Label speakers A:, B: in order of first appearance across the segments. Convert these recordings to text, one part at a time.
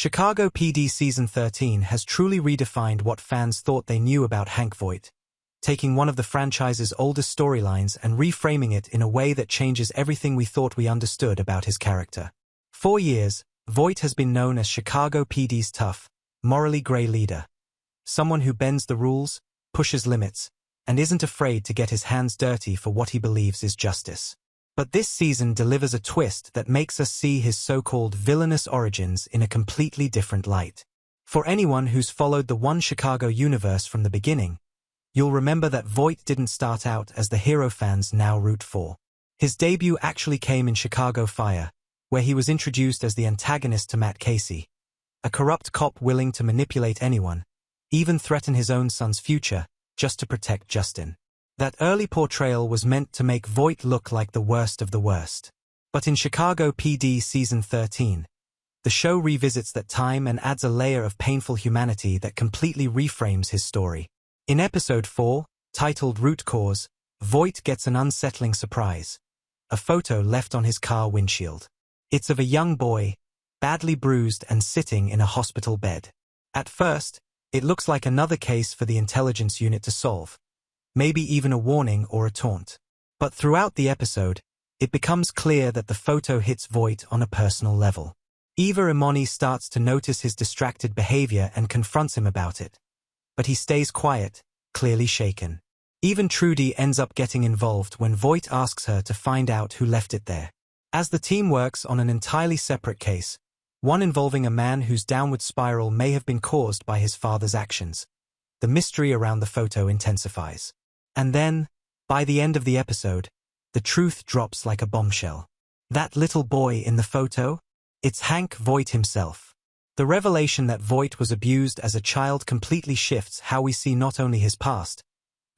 A: Chicago PD Season 13 has truly redefined what fans thought they knew about Hank Voight, taking one of the franchise's oldest storylines and reframing it in a way that changes everything we thought we understood about his character. For years, Voight has been known as Chicago PD's tough, morally gray leader. Someone who bends the rules, pushes limits, and isn't afraid to get his hands dirty for what he believes is justice. But this season delivers a twist that makes us see his so-called villainous origins in a completely different light. For anyone who's followed the One Chicago universe from the beginning, you'll remember that Voight didn't start out as the hero fans now root for. His debut actually came in Chicago Fire, where he was introduced as the antagonist to Matt Casey, a corrupt cop willing to manipulate anyone, even threaten his own son's future, just to protect Justin. That early portrayal was meant to make Voight look like the worst of the worst. But in Chicago PD Season 13, the show revisits that time and adds a layer of painful humanity that completely reframes his story. In Episode 4, titled Root Cause, Voight gets an unsettling surprise: a photo left on his car windshield. It's of a young boy, badly bruised and sitting in a hospital bed. At first, it looks like another case for the intelligence unit to solve, maybe even a warning or a taunt. But throughout the episode, it becomes clear that the photo hits Voight on a personal level. Eva Imoni starts to notice his distracted behavior and confronts him about it. But he stays quiet, clearly shaken. Even Trudy ends up getting involved when Voight asks her to find out who left it there. As the team works on an entirely separate case, one involving a man whose downward spiral may have been caused by his father's actions, the mystery around the photo intensifies. And then, by the end of the episode, the truth drops like a bombshell. That little boy in the photo? It's Hank Voight himself. The revelation that Voight was abused as a child completely shifts how we see not only his past,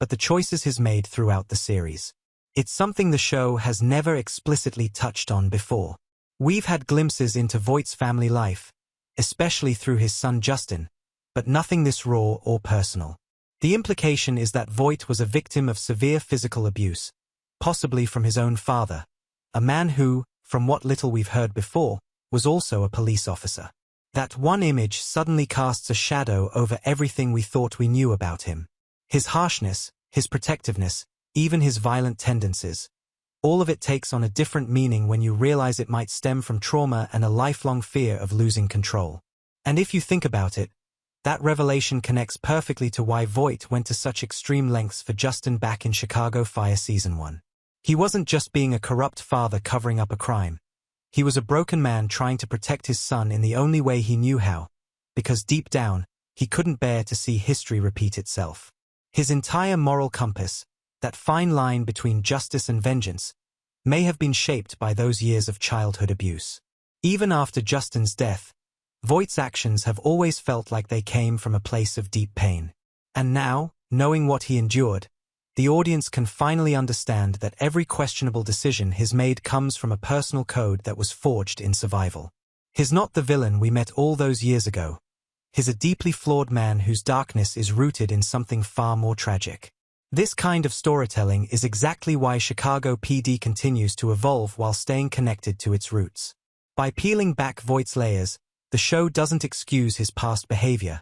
A: but the choices he's made throughout the series. It's something the show has never explicitly touched on before. We've had glimpses into Voight's family life, especially through his son Justin, but nothing this raw or personal. The implication is that Voight was a victim of severe physical abuse, possibly from his own father, a man who, from what little we've heard before, was also a police officer. That one image suddenly casts a shadow over everything we thought we knew about him. His harshness, his protectiveness, even his violent tendencies. All of it takes on a different meaning when you realize it might stem from trauma and a lifelong fear of losing control. And if you think about it, that revelation connects perfectly to why Voight went to such extreme lengths for Justin back in Chicago Fire Season 1. He wasn't just being a corrupt father covering up a crime. He was a broken man trying to protect his son in the only way he knew how, because deep down, he couldn't bear to see history repeat itself. His entire moral compass, that fine line between justice and vengeance, may have been shaped by those years of childhood abuse. Even after Justin's death, Voight's actions have always felt like they came from a place of deep pain. And now, knowing what he endured, the audience can finally understand that every questionable decision he's made comes from a personal code that was forged in survival. He's not the villain we met all those years ago. He's a deeply flawed man whose darkness is rooted in something far more tragic. This kind of storytelling is exactly why Chicago PD continues to evolve while staying connected to its roots. By peeling back Voight's layers, the show doesn't excuse his past behavior,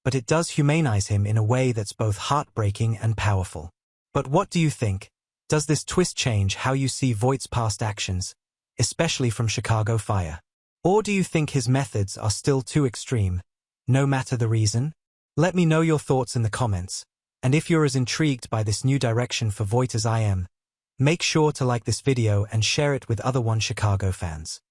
A: but it does humanize him in a way that's both heartbreaking and powerful. But what do you think? Does this twist change how you see Voight's past actions, especially from Chicago Fire? Or do you think his methods are still too extreme, no matter the reason? Let me know your thoughts in the comments. And if you're as intrigued by this new direction for Voight as I am, make sure to like this video and share it with other One Chicago fans.